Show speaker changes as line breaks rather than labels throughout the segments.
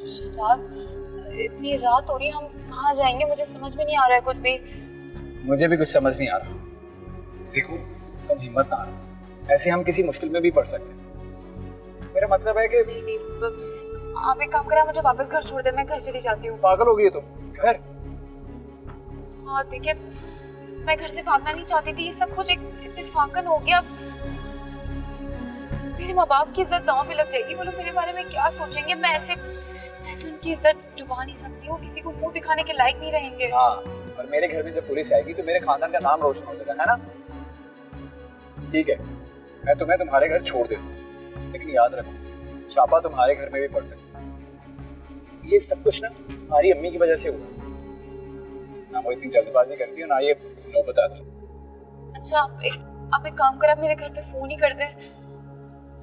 शहजाद, इतनी रात हो रही है, हम कहाँ जाएंगे? मुझे समझ में नहीं आ रहा है कुछ भी।
मुझे भी कुछ समझ नहीं आ रहा। देखो, तुम हिम्मत ना हारो, ऐसे हम किसी मुश्किल में भी पड़ सकते हैं। मेरा मतलब है कि
नहीं, आप एक काम करें, मुझे वापस घर छोड़ दे, मैं घर चली जाती हूँ।
पागल हो गई है तुम? घर?
हाँ देखिए, मैं घर से भागना नहीं चाहती थी, ये सब कुछ एक इत्तेफाकन हो गया। मेरे माँ बाप की इज्जत दांव पे लग जाएगी, वो लोग मेरे बारे में क्या सोचेंगे? मैं ऐसे उनकी इज्जत डुबा नहीं सकती हूँ, किसी को मुंह दिखाने के लायक नहीं रहेंगे।
हाँ, और मेरे घर में जब पुलिस आएगी तो मेरे खानदान का नाम रोशन हो जाएगा, है ना? ठीक है, मैं तुम्हें तुम्हारे घर छोड़ देता हूँ, लेकिन याद रखो, छापा तुम्हारे घर में भी पड़ सकता है। ये सब कुछ ना हमारी अम्मी की वजह से हुआ। ना वो इतनी जल्दबाजी करती है, ना ये नौबत आती है।
अच्छा, आप एक काम करें, आप मेरे घर पे फोन ही कर दें।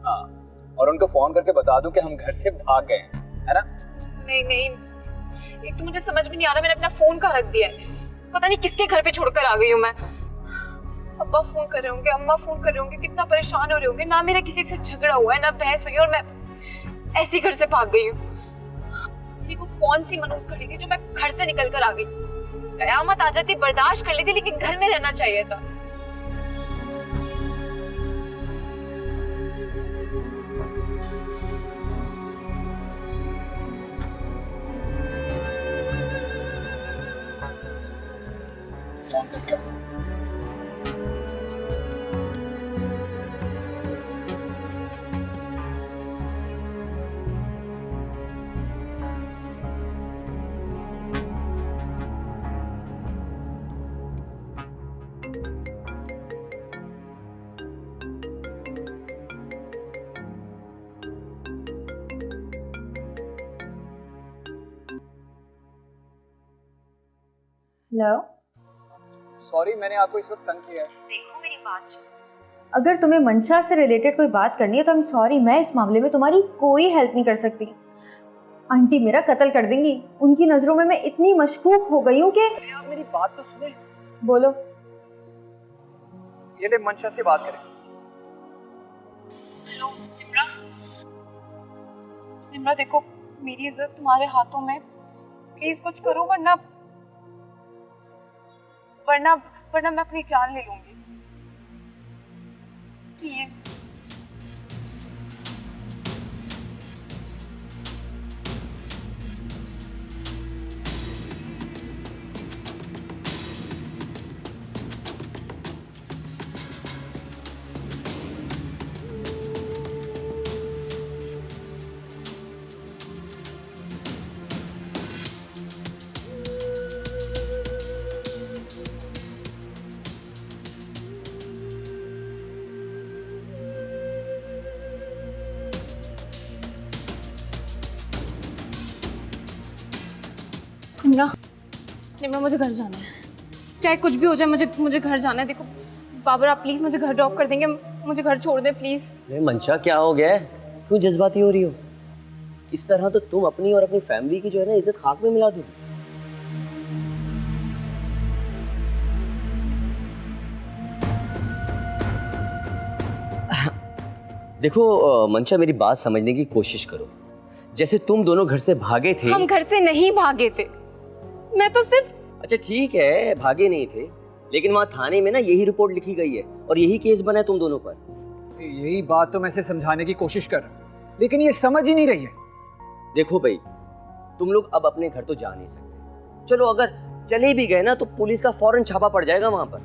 हाँ, और उनको फोन करके बता दूं कि हम घर से भाग गए हैं, है ना?
नहीं, एक तो मुझे समझ में नहीं आ रहा, मैंने अपना फोन कहाँ रख दिया है। पता नहीं किसके घर पे छोड़कर आ गई हूँ मैं। अब्बा फोन कर रहे होंगे, अम्मा फोन कर रहे होंगे, कितना परेशान हो रहे होंगे। ना मेरा किसी से झगड़ा हुआ है, ना बहस हुई, और मैं ऐसी घर से भाग गई हूँ। वो कौन सी मनूस घड़ी थी जो मैं घर से निकल कर आ गई? कयामत आ जाती बर्दाश्त कर लेती, लेकिन घर में रहना चाहिए था।
फोन करके
हेलो,
सॉरी, मैंने आपको इस वक्त तंग किया है।
देखो मेरी बात सुनो,
अगर तुम्हें मंशा से रिलेटेड कोई बात करनी है तो आई एम सॉरी, मैं इस मामले में तुम्हारी कोई हेल्प नहीं कर सकती। आंटी मेरा कत्ल कर देंगी, उनकी नजरों में मैं इतनी मशकूक हो गई हूँ कि।
आप मेरी बात तो सुने।
बोलो।
ये ले, मंशा से बात करें।
हेलो निम्रा, देखो मेरी इज्जत तुम्हारे हाथों में, प्लीज कुछ करो, वरना मैं अपनी जान ले लूंगी, प्लीज। निम्रा, मुझे घर जाना है, चाहे कुछ भी हो जाए, मुझे घर जाना है। देखो बाबर, आप प्लीज मुझे घर ड्रॉप कर देंगे? मुझे घर छोड़ दे प्लीज।
अरे मंशा, क्या हो गया है? क्यों जज्बाती हो रही हो? इस तरह तो तुम अपनी और अपनी फैमिली की जो है ना इज्जत खाक में मिला दो। देखो मंशा, मेरी बात समझने की कोशिश करो। जैसे तुम दोनों घर से भागे थे।
हम घर से नहीं भागे थे, मैं तो सिर्फ।
अच्छा ठीक है, भागे नहीं थे, लेकिन वहाँ थाने में ना यही रिपोर्ट लिखी गई है और यही केस बना है तुम दोनों पर।
यही बात तो मैं इसे समझाने की कोशिश कर रहा हूँ, लेकिन ये समझ ही नहीं रही है।
देखो भाई, तुम लोग अब अपने घर तो जा नहीं सकते। चलो अगर चले भी गए ना तो पुलिस का फौरन छापा पड़ जाएगा वहां पर,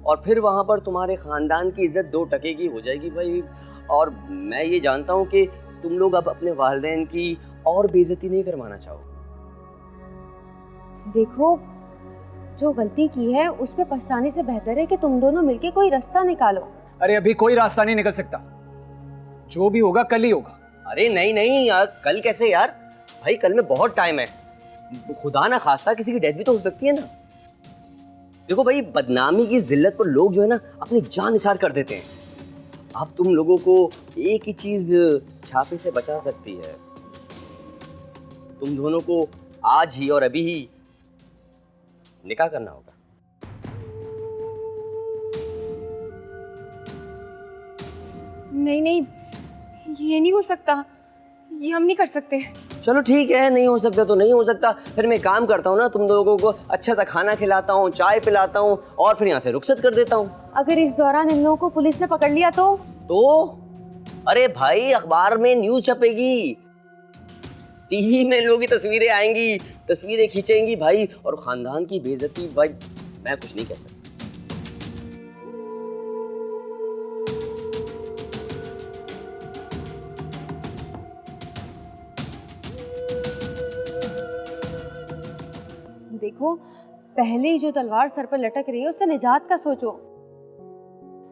और फिर वहां पर तुम्हारे खानदान की इज्जत 2 टके की हो जाएगी भाई। और मैं ये जानता हूँ कि तुम लोग अब अपने वालिदैन की और बेइज्जती नहीं करवाना चाहो।
देखो, जो गलती की है उस पे पछताने से बेहतर है कि तुम दोनों मिलके कोई रास्ता निकालो।
अरे अभी कोई रास्ता नहीं निकल सकता, जो भी होगा कल ही होगा।
अरे नहीं नहीं यार, कल कैसे यार भाई, कल में बहुत टाइम है। खुदा ना खास्ता किसी की डेथ भी तो हो सकती है ना। देखो भाई, बदनामी की जिल्लत पर लोग जो है ना अपनी जान निसार कर देते हैं। अब तुम लोगों को एक ही चीज छापे से बचा सकती है, तुम दोनों को आज ही और अभी ही निकाह करना होगा।
नहीं नहीं, ये नहीं हो सकता, ये हम नहीं कर सकते।
चलो ठीक है, नहीं हो सकता तो नहीं हो सकता। फिर मैं काम करता हूँ ना, तुम लोगों को अच्छा सा खाना खिलाता हूँ, चाय पिलाता हूँ और फिर यहाँ से रुखसत कर देता हूँ।
अगर इस दौरान इन लोगों को पुलिस ने पकड़ लिया तो?
अरे भाई, अखबार में न्यूज छपेगी, टीवी में लोगों की तस्वीरें आएंगी, तस्वीरें खींचेंगी भाई, और खानदान की बेइज्जती भाई, मैं कुछ नहीं कह सकता।
देखो, पहले ही जो तलवार सर पर लटक रही है उससे निजात का सोचो।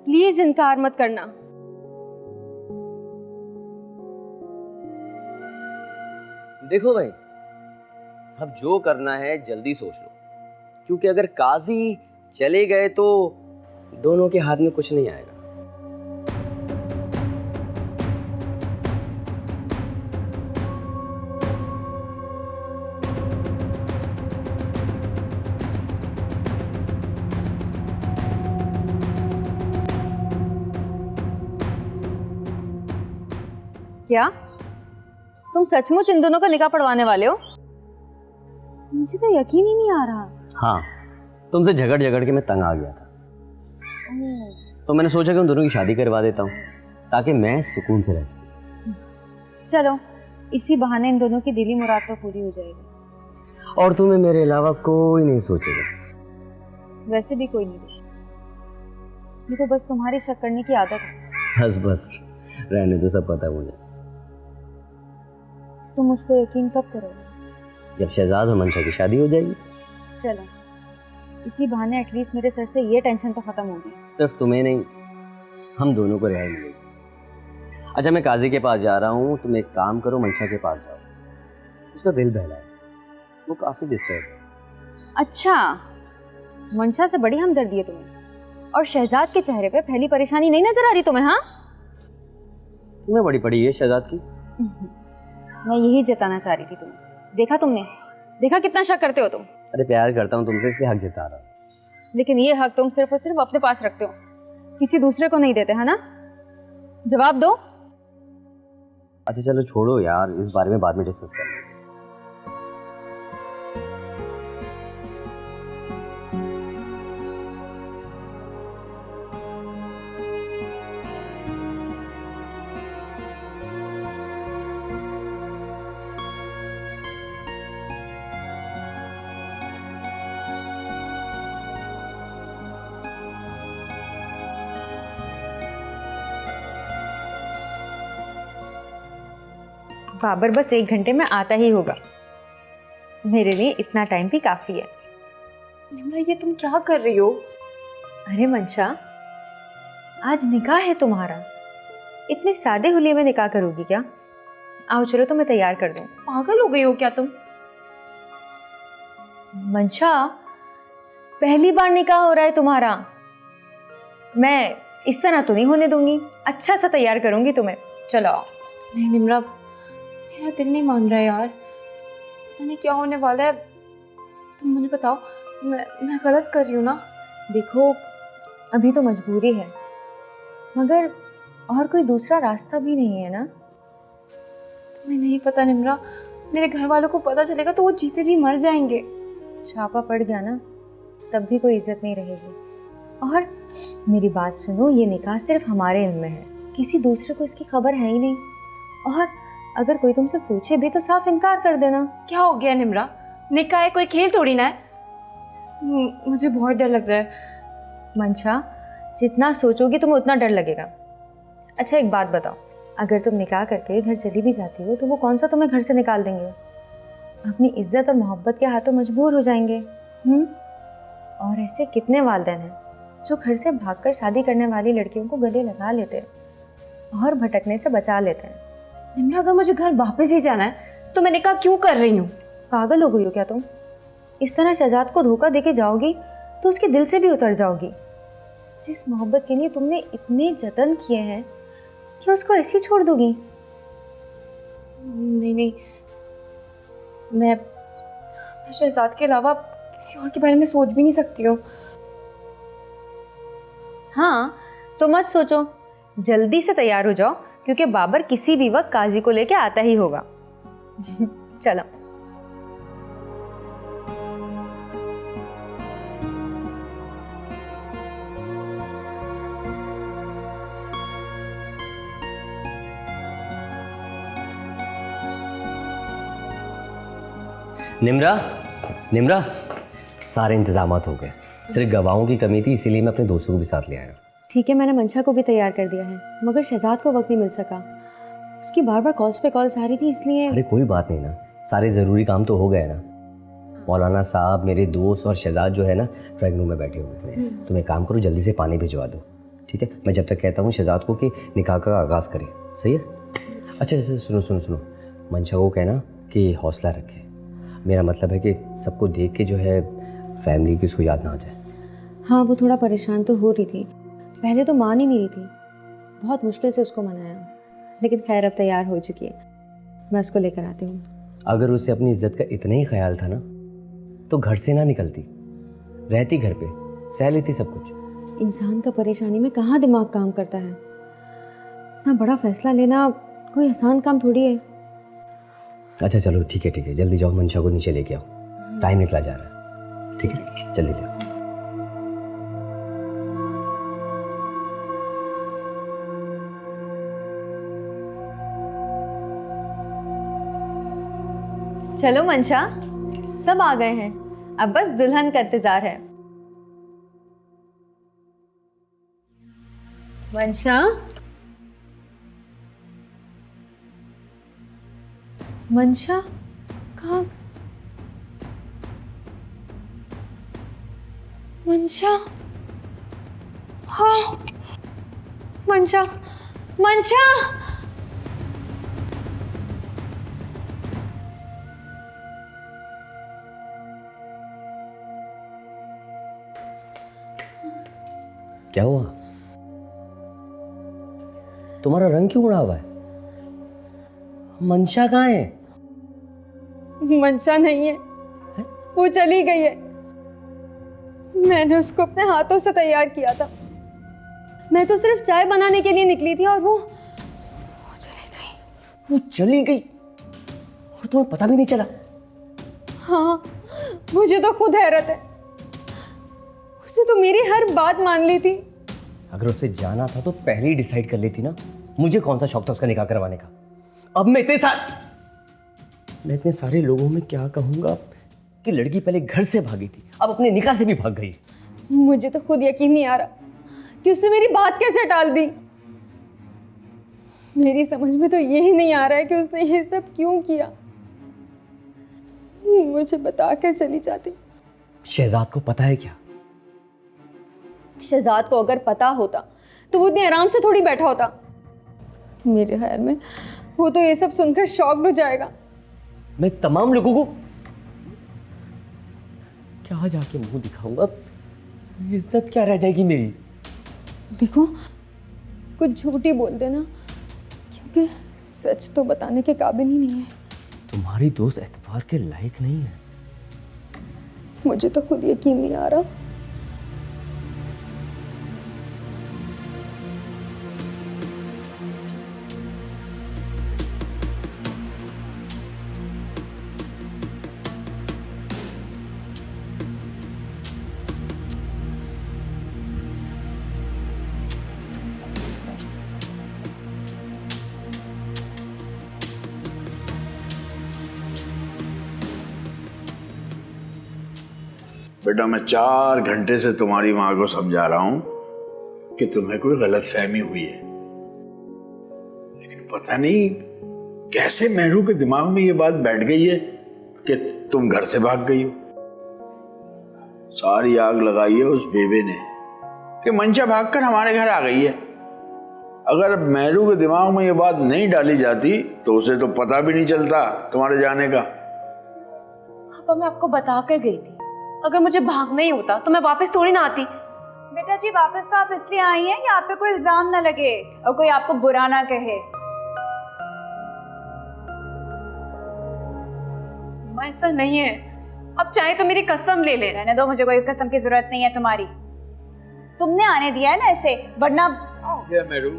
प्लीज इनकार मत करना।
देखो भाई, अब जो करना है जल्दी सोच लो, क्योंकि अगर काजी चले गए तो दोनों के हाथ में कुछ नहीं आएगा।
क्या तुम सचमुच इन दोनों का निकाह पढ़वाने वाले हो? मुझे तो यकीन ही नहीं आ रहा।
हाँ, तुमसे झगड़ झगड़ के मैं तंग आ गया था, तो मैंने सोचा कि उन दोनों की शादी करवा देता हूँ ताकि मैं सुकून से रह सकूं।
चलो, इसी बहाने इन दोनों की दिली मुराद तो पूरी हो जाएगी।
और तुम्हें मेरे अलावा कोई नहीं सोचेगा।
वैसे भी कोई नहीं देखेगा, ये तो बस तुम्हारी शक करने की आदत है।
बस बस रहने दो, सब पता है मुझे।
तुम मुझ पर यकीन कब करोगे?
जब शहजाद और मंशा की शादी हो जाएगी।
चलो, इसी बहाने एटलीस्ट मेरे सर से ये टेंशन तो खत्म होगी।
सिर्फ तुम्हें नहीं, हम दोनों को रिहाई मिलेगी। अच्छा, मैं काजी के पास जा रहा हूँ, तुम एक काम करो, मंशा के पास जाओ, उसका दिल बहला है, वो काफी डिस्टर्ब है।
अच्छा, मंशा से बड़ी हमदर्दी है तुम्हें, और शहजाद के चेहरे पे पहली परेशानी नहीं नजर आ रही तुम्हें? हाँ,
तुम्हें बड़ी पड़ी है शहजाद की।
मैं यही जताना चाह रही थी तुम्हें। देखा तुमने, देखा कितना शक करते हो तुम।
अरे प्यार करता हूँ तुमसे, इसलिए हक जता रहा हूँ।
लेकिन ये हक तुम सिर्फ और सिर्फ अपने पास रखते हो, किसी दूसरे को नहीं देते, है ना? जवाब दो।
अच्छा चलो छोड़ो यार, इस बारे में बाद में डिस्कस करेंगे।
बाबर बस 1 घंटे में आता ही होगा, मेरे लिए इतना टाइम भी काफी है।
निम्रा, ये तुम क्या कर रही हो?
अरे मंशा, आज निकाह है तुम्हारा, इतने सादे हुलिये में निकाह करोगी क्या? आओ चलो, तो मैं तैयार कर दूं।
पागल हो गई हो क्या तुम?
मंशा, पहली बार निकाह हो रहा है तुम्हारा, मैं इस तरह तो नहीं होने दूंगी, अच्छा सा तैयार करूंगी तुम्हें। चलो आओ।
नहीं निम्रा, मेरा दिल नहीं मान रहा है यार, पता नहीं क्या होने वाला है। तुम मुझे बताओ, मैं गलत कर रही हूँ ना?
देखो, अभी तो मजबूरी है, मगर और कोई दूसरा रास्ता भी नहीं है ना।
तुम्हें नहीं पता निम्रा, मेरे घर वालों को पता चलेगा तो वो जीते जी मर जाएंगे।
छापा पड़ गया ना, तब भी कोई इज्जत नहीं रहेगी। और मेरी बात सुनो, ये निकाह सिर्फ हमारे इल्म में है, किसी दूसरे को इसकी खबर है ही नहीं। और अगर कोई तुमसे पूछे भी तो साफ इनकार कर देना।
क्या हो गया निम्रा, निकाह है कोई खेल थोड़ी ना है। मुझे बहुत डर लग रहा है।
मंशा, जितना सोचोगी तुम्हें उतना डर लगेगा। अच्छा एक बात बताओ, अगर तुम निकाह करके घर चली भी जाती हो तो वो कौन सा तुम्हें घर से निकाल देंगे? अपनी इज्जत और मोहब्बत के हाथों मजबूर हो जाएंगे। और ऐसे कितने वालिदैन हैं जो घर से भागकर शादी करने वाली लड़कियों को गले लगा लेते हैं और भटकने से बचा लेते हैं।
निम्रा, अगर मुझे घर वापस ही जाना है तो मैं निकाह क्यों कर रही हूँ?
पागल हो गई हो क्या तुम? इस तरह शहजाद को धोखा देके जाओगी तो उसके दिल से भी उतर जाओगी। जिस मोहब्बत के लिए तुमने इतने जतन किए हैं, क्या उसको ऐसे ही छोड़ दोगी?
नहीं नहीं, मैं शहजाद के अलावा किसी और के बारे में सोच भी नहीं सकती हूँ।
हाँ, तो मत सोचो, जल्दी से तैयार हो जाओ क्योंकि बाबर किसी भी वक्त काजी को लेके आता ही होगा। चलो।
निम्रा, निम्रा, सारे इंतजामात हो गए। सिर्फ गवाहों की कमी थी, इसीलिए मैं अपने दोस्तों को भी साथ ले आया।
ठीक है, मैंने मंशा को भी तैयार कर दिया है, मगर शहजाद को वक्त नहीं मिल सका। उसकी बार बार कॉल्स पे कॉल्स आ रही थी, इसलिए।
अरे कोई बात नहीं ना, सारे ज़रूरी काम तो हो गए ना। मौलाना साहब, मेरे दोस्त और शहजाद जो है ना ड्राइंग रूम में बैठे हुए हैं। तुम एक काम करो, जल्दी से पानी भिजवा दो, ठीक है? मैं जब तक कहता हूँ शहजाद को कि निकाह का आगाज़ करें, सही है? अच्छा अच्छा, सुनो सुनो सुनो, मंशा को कहना कि हौसला रखे। मेरा मतलब है कि सबको देख के जो है फैमिली की उसको याद ना आ जाए।
हाँ, वो थोड़ा परेशान तो हो रही थी, पहले तो मान ही नहीं रही थी, बहुत मुश्किल से उसको मनाया, लेकिन खैर अब तैयार हो चुकी है, मैं उसको लेकर आती हूँ।
अगर उसे अपनी इज्जत का इतना ही ख्याल था ना तो घर से ना निकलती, रहती घर पे, सह लेती सब कुछ।
इंसान का परेशानी में कहाँ दिमाग काम करता है? इतना बड़ा फैसला लेना कोई आसान काम थोड़ी है।
अच्छा चलो ठीक है, जल्दी जाओ, मंशा को नीचे लेके आओ, टाइम निकला जा रहा है, ठीक है? जल्दी ले आओ।
चलो मंशा, सब आ गए हैं, अब बस दुल्हन का इंतजार है। मंशा, मंशा कहाँ? मंशा, हाँ, मंशा, मंशा।
क्या हुआ? तुम्हारा रंग क्यों उड़ा हुआ है? मंशा कहाँ है?
मंशा नहीं है, वो चली गई है। मैंने उसको अपने हाथों से तैयार किया था। मैं तो सिर्फ चाय बनाने के लिए निकली थी और वो चली गई।
वो चली गई और तुम्हें पता भी नहीं चला?
हाँ, मुझे तो खुद हैरत है, उसने तो मेरी हर बात मान ली थी।
अगर उसे जाना था तो पहले ही डिसाइड कर लेती ना। मुझे कौन सा शौक था उसका निकाह करवाने का? अब मैं इतने सारे लोगों में क्या कहूंगा कि लड़की पहले घर से भागी थी, अब अपने निकाह से भी भाग गई।
मुझे तो खुद यकीन नहीं आ रहा कि उसने मेरी बात कैसे टाल दी। मेरी समझ में तो यही नहीं आ रहा है कि उसने ये सब क्यों किया। मुझे बताकर चली जाती।
शहजाद को पता है क्या?
शहजाद को अगर पता होता तो वो इतने आराम से थोड़ी बैठा होता। मेरे ख्याल में वो तो ये सब सुनकर शॉक्ड हो जाएगा।
मैं तमाम लोगों को क्या जाके मुंह दिखाऊंगा? इज्जत क्या रह जाएगी मेरी?
देखो, कुछ झूठी बोल देना, क्योंकि सच तो बताने के काबिल ही नहीं है।
तुम्हारी दोस्त एतबार के लायक नहीं है।
मुझे तो खुद यकीन नहीं आ रहा।
बेटा, मैं 4 घंटे से तुम्हारी माँ को समझा रहा हूं कि तुम्हें कोई गलतफहमी हुई है, लेकिन पता नहीं कैसे मेहरू के दिमाग में ये बात बैठ गई है कि तुम घर से भाग गई हो। सारी आग लगाई है उस बेबे ने कि मंशा भागकर हमारे घर आ गई है। अगर मेहरू के दिमाग में ये बात नहीं डाली जाती तो उसे तो पता भी नहीं चलता तुम्हारे जाने का।
पापा मैं आपको बता कर गई थी, अगर मुझे भागना ही होता तो मैं वापस थोड़ी ना आती।
बेटा जी वापस तो आप इसलिए आई हैं कि आप पे कोई इल्जाम ना लगे और कोई आपको बुरा ना कहे।
माँ ऐसा नहीं है, अब चाहे तो मेरी कसम ले ले।
रहने दो, मुझे कोई कसम की जरूरत नहीं है तुम्हारी। तुमने आने दिया है ना ऐसे, वरना
क्या मेहरू,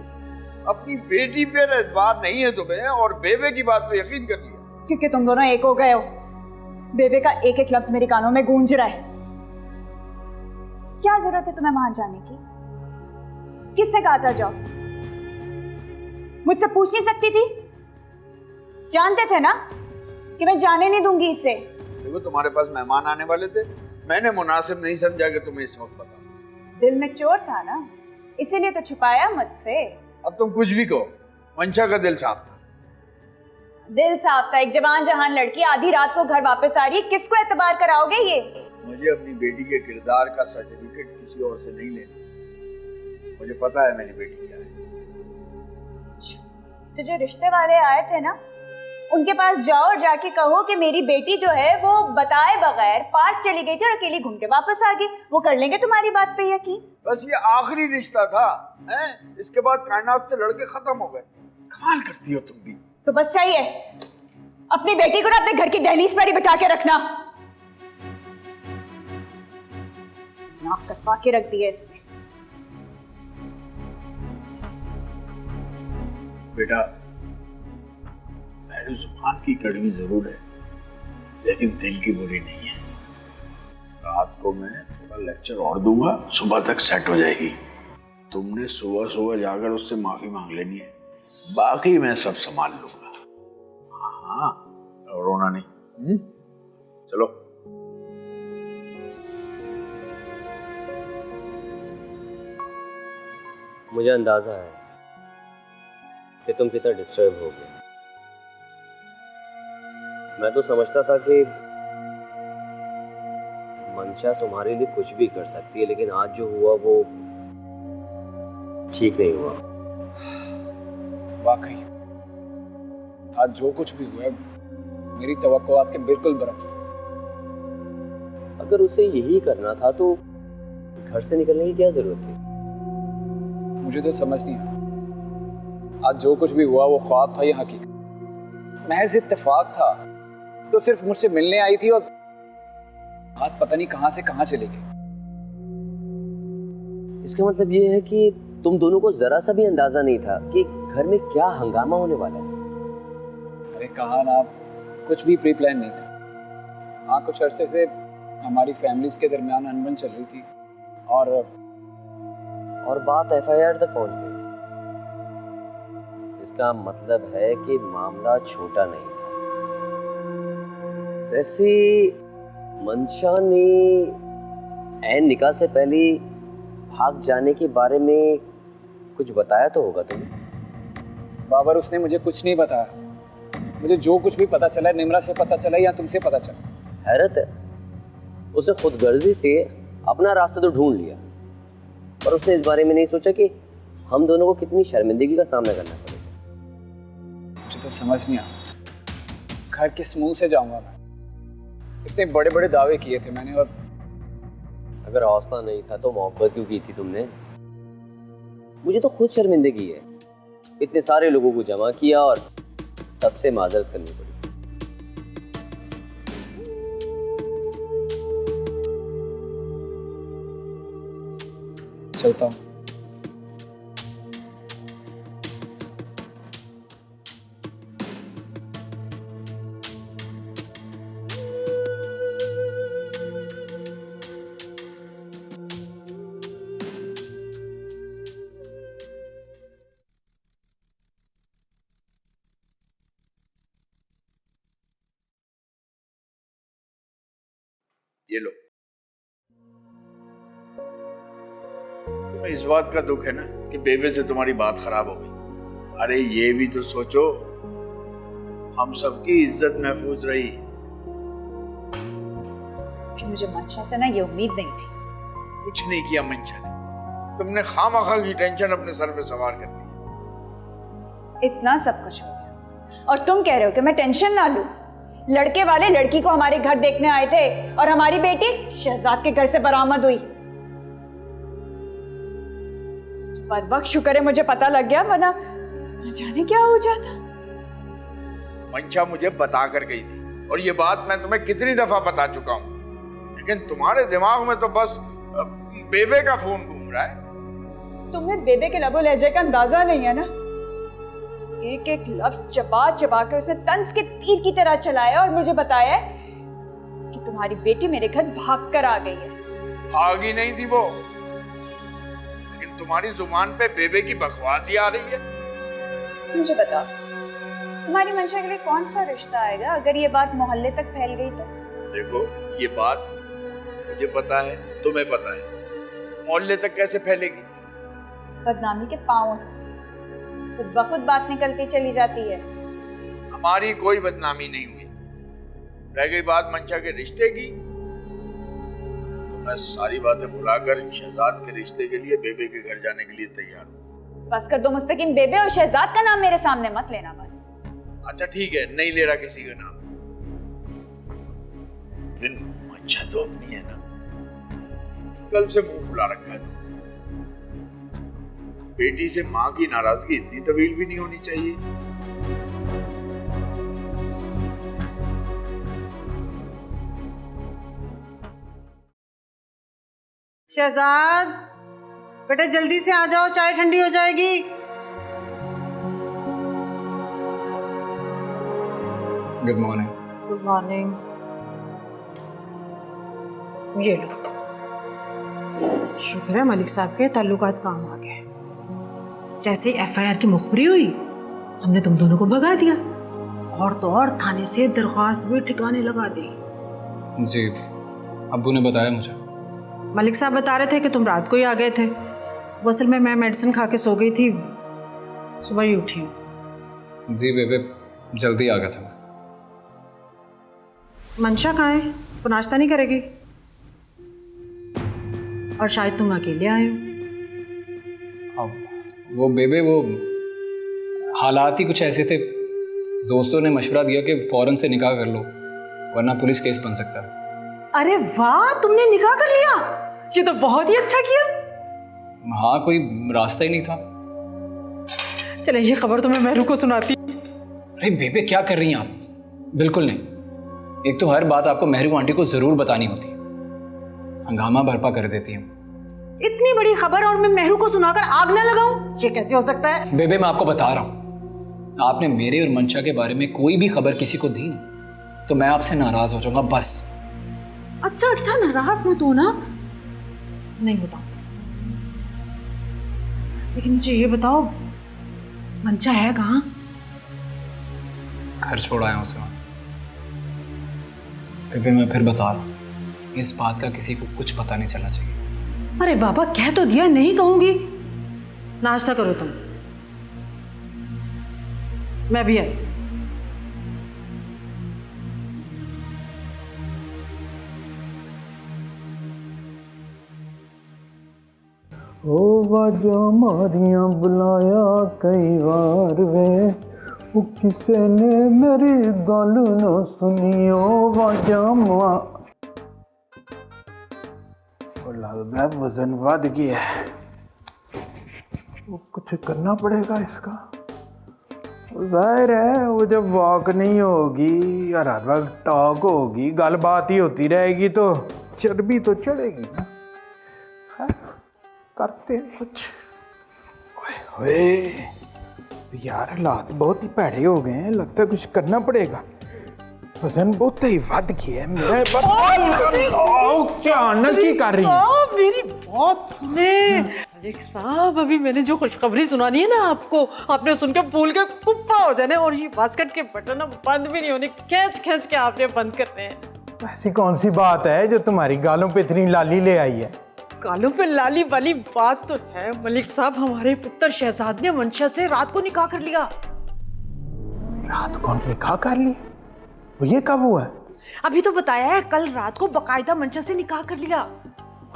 अपनी बेटी पे एतबार नहीं है तुम्हें और बेबे की बात पे यकीन कर लिया।
क्योंकि तुम दोनों एक हो गए हो। बेबे का एक एक लफ्ज मेरे कानों में गूंज रहा है। क्या जरूरत है तुम्हें वहां जाने की? किससे कहा था जाओ? मुझसे पूछ नहीं सकती थी? जानते थे ना कि मैं जाने नहीं दूंगी इसे।
देखो तुम्हारे पास मेहमान आने वाले थे, मैंने मुनासिब नहीं समझा कि तुम्हें इस वक्त बताऊं।
दिल में चोर था ना, इसीलिए तो छुपाया मुझसे।
अब तुम कुछ भी कहो, मंशा का दिल साफ था।
दिल साफ था। एक जवान जहान लड़की आधी रात को घर वापस आ रही है, किसको एतबार कराओगे? ये
मुझे अपनी बेटी के किरदार का सर्टिफिकेट किसी और से नहीं लेना। मुझे पता है मेरी बेटी क्या है।
तो जो रिश्ते वाले आए थे ना, उनके पास जाओ और जाके कहो कि मेरी बेटी जो है वो बताए बगैर पार्क चली गई थी और अकेली घूम के वापस आ गई। वो कर लेंगे तुम्हारी बात पे यकीन।
बस ये आखिरी रिश्ता था, हैं? इसके बाद कायनात से लड़के खत्म हो गए। कमाल करती हो तुम भी।
तो बस सही है, अपनी बेटी को ना अपने घर की दहलीज पर ही बिठा के रखना। नाक कटवा के रख दिया इसने।
बेटा मेरी जुबान की कड़वी जरूर है, लेकिन दिल की बुरी नहीं है। रात को मैं थोड़ा लेक्चर और दूंगा, सुबह तक सेट हो जाएगी। तुमने सुबह सुबह जाकर उससे माफी मांग लेनी है, बाकी मैं सब संभाल लूंगा। हाँ रोना नहीं। चलो।
मुझे अंदाजा है कि तुम कितना डिस्टर्ब हो गए। मैं तो समझता था कि मंशा तुम्हारे लिए कुछ भी कर सकती है, लेकिन आज जो हुआ वो ठीक नहीं हुआ।
वाकई आज जो कुछ भी हुआ है मेरी तवक्कुआत के बिल्कुल बरक्स था।
अगर उसे यही करना था तो घर से निकलने की क्या जरूरत थी?
मुझे तो समझ नहीं आया आज जो कुछ भी हुआ वो ख्वाब था या हकीकत। महज इत्तेफाक था तो सिर्फ मुझसे मिलने आई थी और आज पता नहीं कहां से कहां चली गई।
इसका मतलब ये है कि तुम दोनों को जरा सा भी अंदाजा नहीं था कि घर में क्या हंगामा होने वाला है।
अरे कहा ना, कुछ भी प्री प्लान नहीं था। हाँ कुछ अरसे से हमारी फैमिलीज के दरमियान अनबन चल रही थी और
बात एफआईआर तक पहुंच गई। इसका मतलब है कि मामला छोटा नहीं था। वैसे मंशा ने ऐन निकाह से पहले भाग जाने के बारे में कुछ बताया तो होगा तुम्हें।
बाबर उसने मुझे कुछ नहीं बताया। मुझे जो कुछ भी पता चला निम्रा से पता चला या तुमसे पता चला।
हैरत है, उसे खुदगर्जी से अपना रास्ता तो ढूंढ लिया, पर उसने इस बारे में नहीं सोचा कि हम दोनों को कितनी शर्मिंदगी का सामना करना पड़ेगा।
मुझे तो समझ नहीं आता घर किस मुंह से जाऊंगा मैं। इतने बड़े बड़े दावे किए थे मैंने और
अगर हौसला नहीं था तो मोहब्बत क्यों की थी तुमने? मुझे तो खुद शर्मिंदगी है, इतने सारे लोगों को जमा किया और सबसे माजरत करनी पड़ी।
चलता हूँ।
ये लो। तुम्हें इस बात का दुख है ना कि बेबे से तुम्हारी बात खराब हो गई। अरे ये भी तो सोचो, हम सबकी इज्जत महफूज रही।
कि मुझे मंशा से ना ये उम्मीद नहीं थी।
कुछ नहीं किया मंशा ने, तुमने खामखा की टेंशन अपने सर पे सवार कर ली।
इतना सब कुछ हो गया और तुम कह रहे हो कि मैं टेंशन ना लूं। लड़के वाले लड़की को हमारे घर देखने आए थे और हमारी बेटी शहजाद के घर से बरामद हुई। पर वक्त शुक्र है मुझे पता लग गया, वरना न जाने क्या हो जाता।
मंशा मुझे बता कर गई थी और ये बात मैं तुम्हें कितनी दफा बता चुका हूं, लेकिन तुम्हारे दिमाग में तो बस बेबे का फोन घूम रहा है।
तुम्हें बेबे के लबो लहजे का अंदाजा नहीं है ना। एक एक लफ्ज चबा चबा कर उसे तंज के तीर की तरह चलाया और मुझे बताया कि तुम्हारी बेटी मेरे घर भाग कर आ गई है।
भागी नहीं थी वो, लेकिन तुम्हारी जुबान पे बेबे की बकवास ही आ रही है।
मुझे बताओ, तुम्हारी मंशा के लिए कौन सा रिश्ता आएगा अगर ये बात मोहल्ले तक फैल गई तो?
देखो, ये बात मुझे पता है, तुम्हें पता है, मोहल्ले तक कैसे फैलेगी?
बदनामी के पांव खुद ब खुद बात निकल के चली जाती है।
हमारी कोई बदनामी नहीं हुई। रह गई बात मंशा के रिश्ते की, तो मैं सारी बातें भुलाकर शहजाद के रिश्ते के लिए बेबे के घर जाने के लिए तैयार हूँ।
बस कर दो मुस्तकिन, बेबे और शहजाद का नाम मेरे सामने मत लेना बस।
अच्छा ठीक है, नहीं ले रहा किसी का नाम, लेकिन मंशा तो अपनी है ना। कल से मुंह फुला रखा है तो बेटी से माँ की नाराजगी इतनी तवील भी नहीं होनी चाहिए।
शहजाद बेटा जल्दी से आ जाओ, चाय ठंडी हो जाएगी।
Good morning.
Good morning. ये लो, शुक्र है मलिक साहब के ताल्लुकात काम आ गए। जैसे एफआईआर की मुखबरी हुई, हमने तुम दोनों को भगा दिया और तो और थाने से दरख्वास्त भी ठिकाने लगा दी।
जी, अब्बू ने बताया मुझे।
मलिक साहब बता रहे थे कि तुम रात को ही आ गए थे। वो असल में मैं मेडिसिन खा के सो गई थी, सुबह ही उठी हूँ।
जी बेबे, जल्दी आ गया था मैं।
मंशा कहाँ है? वो नाश्ता नहीं करेगी? और शायद तुम अकेले आए हो।
अब वो बेबे, वो हालात ही कुछ ऐसे थे, दोस्तों ने मशवरा दिया कि फौरन से निकाह कर लो वरना पुलिस केस बन सकता है।
अरे वाह, तुमने निकाह कर लिया, ये तो बहुत ही अच्छा किया।
हाँ, कोई रास्ता ही नहीं था।
चले ये खबर तो मैं महरू को सुनाती।
अरे बेबे, क्या कर रही हैं आप? बिल्कुल नहीं। एक तो हर बात आपको महरू आंटी को जरूर बतानी होती, हंगामा बर्पा कर देती हैं।
इतनी बड़ी खबर और मैं महरू को सुनाकर आग न लगाऊं, ये कैसे हो सकता है?
बेबे, मैं आपको बता रहा हूँ, आपने मेरे और मंशा के बारे में कोई भी खबर किसी को दी ना तो मैं आपसे नाराज हो जाऊंगा, बस।
अच्छा अच्छा, नाराज मत हो ना। नहीं होता, लेकिन मुझे ये बताओ, मंशा है कहाँ?
घर छोड़ आया उसे। बेबे, मैं फिर बता रहा हूँ, इस बात का किसी को कुछ पता नहीं चलना चाहिए।
अरे बाबा, कह तो दिया, नहीं कहूंगी। नाश्ता करो तुम, मैं भी आई।
ओ वाजा मारियां बुलाया कई बार वे, वो किसे ने मेरी गल न सुनी। ओ वाजा लगता है वजन बढ़ गया है, वो कुछ करना पड़ेगा इसका। जाहिर है वो जब वॉक नहीं होगी और हर वक्त टॉक होगी, गल बात ही होती रहेगी तो चर्बी तो चढ़ेगी ना। करते हैं कुछ। ओए ओए यार, हालात बहुत ही भैड़े हो गए हैं, लगता है कुछ करना पड़ेगा। वजन बहुत ही बढ़ गया है मेरा। क्या नकी कर रही है?
मेरी बात सुने मलिक साहब, अभी मैंने जो खुशखबरी सुनानी है ना आपको, आपने सुनकर भूल के कुप्पा हो जाने, और ये बास्केट के बटन बंद भी नहीं होने, खींच खींच के आपने बंद करने हैं।
ऐसी कौन सी बात है जो तुम्हारी गालों पे इतनी लाली ले आई है?
गालों पे लाली वाली बात तो है मलिक साहब, हमारे पुत्र शहजाद ने मंशा से रात को निकाह कर लिया।
रात को निकाह कर ली? वो ये कब हुआ?
अभी तो बताया है, कल रात को बकायदा मंशा से निकाह कर लिया।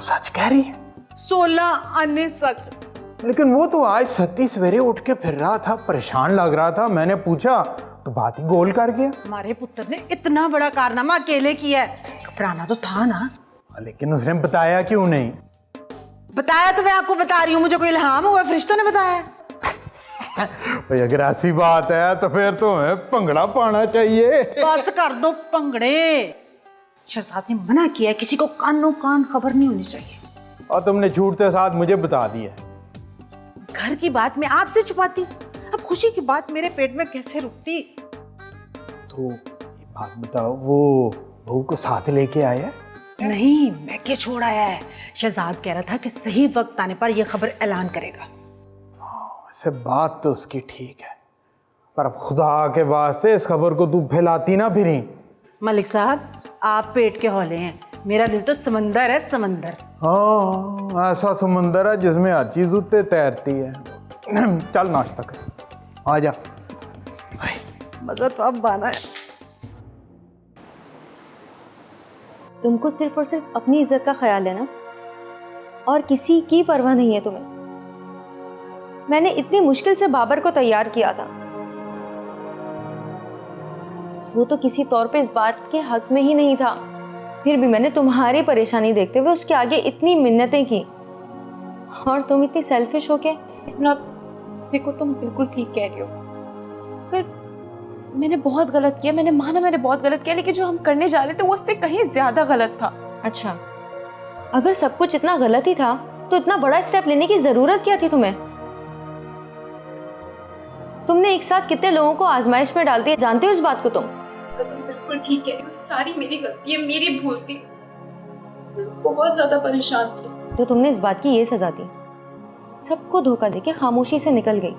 सच कह रही है?
16 आने सच।
लेकिन वो तो आज सती सवेरे उठ के फिर रहा था, परेशान लग रहा था। मैंने पूछा तो बात ही गोल कर गया।
हमारे पुत्र ने इतना बड़ा कारनामा अकेले किया है, घबराना तो था ना।
लेकिन उसने बताया क्यों नहीं?
बताया तो मैं आपको बता रही हूँ, मुझे कोई इल्हाम हुआ, फरिश्तों ने बताया।
भाई अगर ऐसी बात है तो फिर तो हमें पंगड़ा पाना चाहिए।
बस कर दो पंगड़े। शहजाद ने मना किया है, किसी को कानों कान खबर नहीं होनी चाहिए।
और तुमने झूठ के साथ मुझे बता दिया।
घर की बात मैं आपसे छुपाती, अब खुशी की बात मेरे पेट में कैसे रुकती।
तो ये बात बताओ, वो बहू को साथ लेके आया?
नहीं, मैं क्या छोड़ आया है। शहजाद कह रहा था कि सही वक्त आने पर यह खबर ऐलान करेगा।
वैसे बात तो उसकी ठीक है, पर अब खुदा के वास्ते इस खबर को तू फैलाती ना फिरी।
मलिक साहब, आप पेट के हौले हैं, मेरा दिल तो समंदर है, समंदर।
हाँ, ऐसा समंदर है जिसमें हर चीज उत्ते तैरती है। चल नाश्ता कर, आ जा।
मजा तो अब आना है।
तुमको सिर्फ और सिर्फ अपनी इज्जत का ख्याल है ना, और किसी की परवाह नहीं है तुम्हें। मैंने इतनी मुश्किल से बाबर को तैयार किया था, वो तो किसी तौर पे इस बात के हक में ही नहीं था, फिर भी मैंने तुम्हारी परेशानी देखते हुए उसके आगे इतनी मिन्नतें की, और तुम इतनी सेल्फिश हो के।
देखो, तुम बिल्कुल ठीक कह रही हो। अगर मैंने बहुत गलत किया, मैंने माना मैंने बहुत गलत किया, लेकिन जो हम करने जा रहे थे वो उससे कहीं ज्यादा गलत था।
अच्छा, अगर सब कुछ इतना गलत ही था तो इतना बड़ा स्टेप लेने की जरूरत क्या थी तुम्हें? तुमने एक साथ कितने लोगों को आजमाइश में डाल दिया, जानते हो इस बात को तुम?
तो तुम बिल्कुल ठीक कह रही हो, सारी मेरी गलती है, मेरी भूल थी। मैं बहुत ज्यादा परेशान थी।
तो तुमने इस बात की ये सजा दी, सबको धोखा देके खामोशी से निकल गई,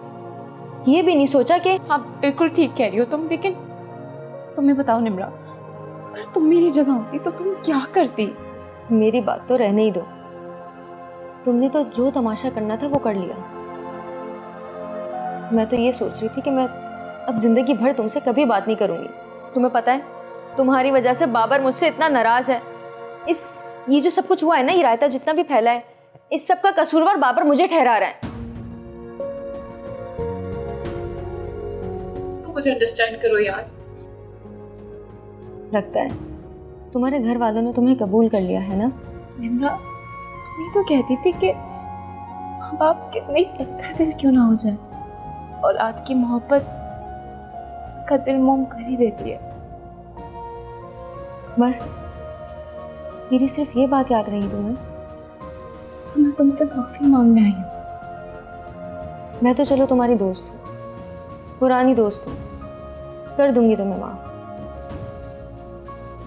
ये भी नहीं सोचा कि।
हाँ, बिल्कुल ठीक कह रही हो तुम, लेकिन तुम्हें बताओ निम्रा, अगर तुम मेरी जगह होती तो तुम क्या करती?
मेरी बात तो रहने ही दो, तुमने तो जो तमाशा करना था वो कर लिया। मैं तो ये सोच रही थी कि मैं अब जिंदगी भर तुमसे कभी बात नहीं करूंगी। तुम्हें पता है, तुम्हारी वजह से बाबर मुझसे इतना नाराज है। ये जो सब कुछ हुआ है ना, ये रायता जितना भी फैला है, इस सब का कसूरवार बाबर मुझे ठहरा रहा है।
तुम मुझे अंडरस्टैंड करो यार।
लगता है तुम्हारे घर वालों ने तुम्हें कबूल कर लिया है ना?
निम्रा, तुम ही तो कहती थी कि माँ बाप कितने पत्थर दिल क्यों ना हो जाए, और आज की मोहब्बत का दिल मोम कर ही देती है।
बस मेरी सिर्फ ये बात याद रही तुम्हें?
मैं तुमसे माफी मांगने आई हूँ।
मैं तो चलो तुम्हारी दोस्त हूँ, पुरानी दोस्त हूँ, कर दूंगी तुम्हें माफ।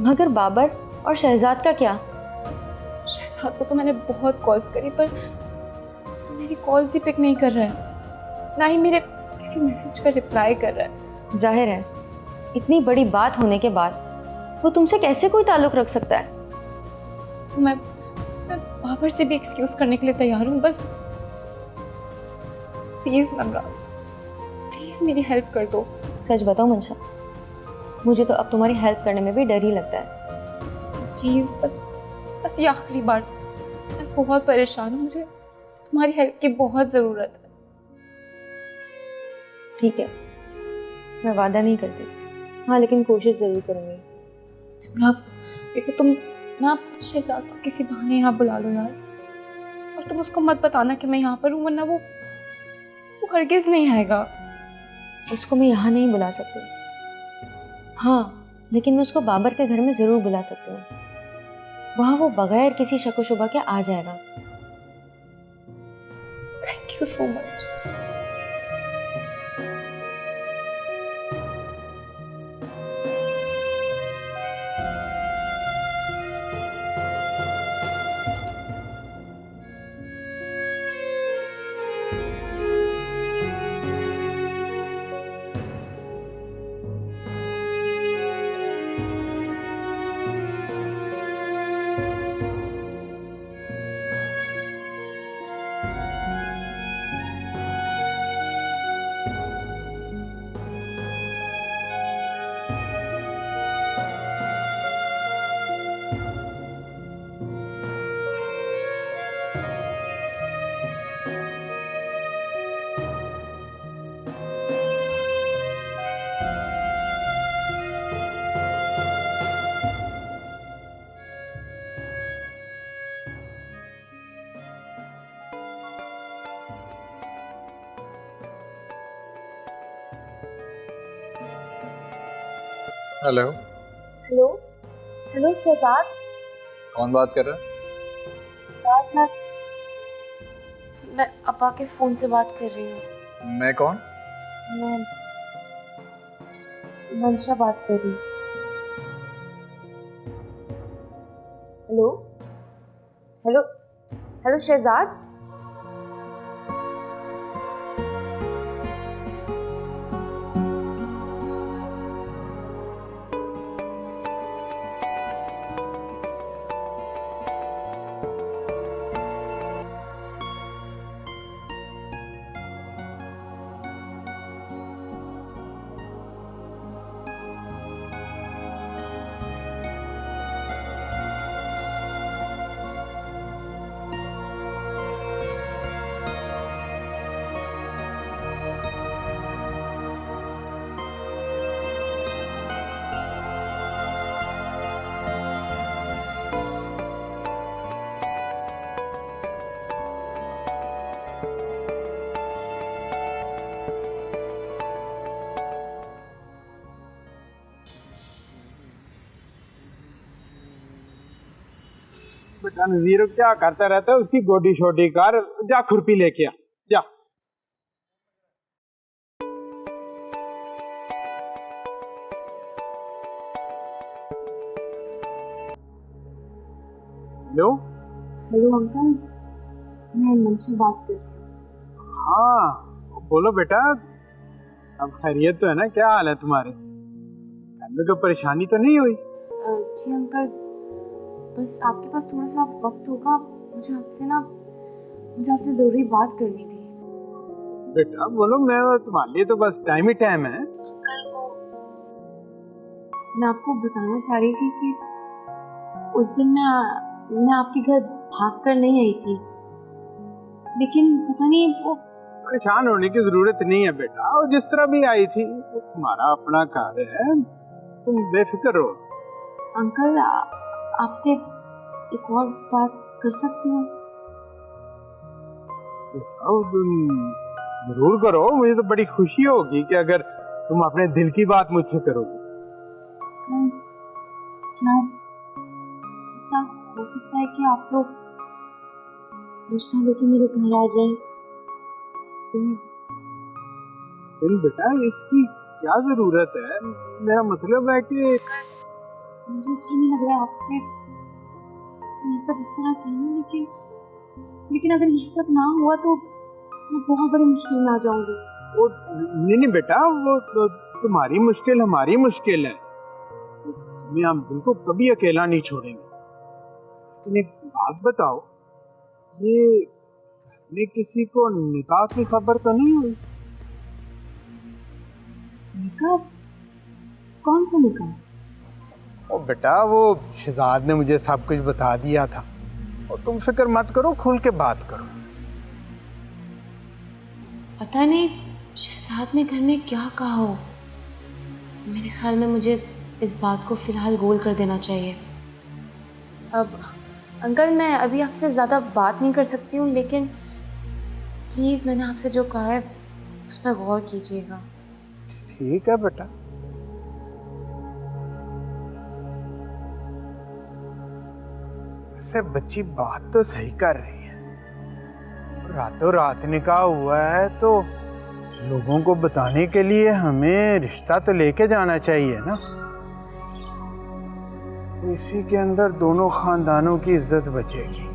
मगर बाबर और शहजाद का क्या?
शहजाद को तो मैंने बहुत कॉल्स करी, पर तो मेरी कॉल्स ही पिक नहीं कर रहा है, ना ही मेरे किसी मैसेज का रिप्लाई कर रहा है।
जाहिर है, इतनी बड़ी बात होने के बाद वो तुमसे कैसे कोई ताल्लुक रख सकता है?
तो मैं बाबर से भी एक्सक्यूज करने के लिए तैयार हूँ। बस प्लीज नम्रा, प्लीज मेरी हेल्प कर दो।
सच बताओ मंशा, मुझे तो अब तुम्हारी हेल्प करने में भी डर ही लगता है।
प्लीज बस ये आखिरी बार, मैं बहुत परेशान हूँ, मुझे तुम्हारी हेल्प की बहुत जरूरत है।
ठीक है, मैं वादा नहीं करती, हाँ लेकिन कोशिश जरूर करूंगी।
निम्रा, देखो तुम ना शहजाद को किसी बहाने यहाँ बुला लो यार, और तुम उसको मत बताना कि मैं यहाँ पर हूँ, वरना वो हरगिज नहीं आएगा।
उसको मैं यहाँ नहीं बुला सकती, हाँ लेकिन मैं उसको बाबर के घर में जरूर बुला सकती हूँ। वहाँ वो बगैर किसी शक व शुबा के आ जाएगा।
Thank you so much.
Hello,
hello hello Shahzad.
कौन बात कर रहा है?
साथ मैं अपा के फ़ोन से बात कर रही हूँ।
मैं कौन?
मैं मंशा बात कर रही हूँ। Hello hello hello Shahzad.
बेटा नजीर क्या करता रहता है, उसकी गोडी छोटी कर, जा खुरपी लेके आ जा। हेलो
हेलो अंकल, मैं मंशा बात कर रही हूँ।
हाँ बोलो बेटा, सब खैरियत तो है ना? क्या हाल है तुम्हारे? घर में कोई परेशानी तो नहीं हुई?
जी अंकल, बस आपके पास थोड़ा सा वक्त होगा? मुझे आपसे ज़रूरी बात करनी थी।
बेटा बोलो, मैं तुम्हारे लिए तो बस टाइम ही टाइम है।
अंकल मैं आपको बताना चाह रही थी कि उस दिन मैं आपके घर भाग कर नहीं आई थी, लेकिन पता नहीं वो
परेशान होने की जरूरत नहीं है बेटा, और जिस तरह भी आई थी वो तुम्हारा अपना कार्य है, तुम बेफिक्र रहो।
अंकल आपसे एक और बात कर सकती हूँ?
जरूर करो, मुझे तो बड़ी खुशी होगी कि अगर तुम अपने दिल की बात मुझसे करोगे।
क्या ऐसा हो सकता है कि आप लोग रिश्ता लेके मेरे घर आ जाए?
बेटा इसकी क्या जरूरत है? मेरा मतलब है कि
मुझे अच्छा नहीं लग रहा है आपसे ये सब इस तरह कहना, लेकिन अगर ये सब ना हुआ तो मैं बहुत बड़ी मुश्किल में आ जाऊंगी।
वो नहीं बेटा, वो तो तुम्हारी मुश्किल हमारी मुश्किल है, तुम्हें हम बिल्कुल कभी अकेला नहीं छोड़ेंगे। लेकिन एक बात बताओ, ये घर में किसी को निकाह की खबर तो नहीं हुई?
निकाह? कौन सा निकाह?
ओ बेटा, वो शहजाद ने मुझे सब कुछ बता दिया था, और तुम फिक्र मत करो, खुल के बात करो।
पता नहीं शहजाद ने घर में क्या कहा हो। मेरे ख्याल में मुझे इस बात को फिलहाल गोल कर देना चाहिए। अब अंकल मैं अभी आपसे ज़्यादा बात नहीं कर सकती हूँ, लेकिन प्लीज़ मैंने आपसे जो कहा है उस पर गौर कीजिएगा।
ठीक है बेटा। वैसे बच्ची बात तो सही कर रही है, रातों रात निकाह हुआ है तो लोगों को बताने के लिए हमें रिश्ता तो लेके जाना चाहिए ना। इसी के अंदर दोनों खानदानों की इज्जत बचेगी।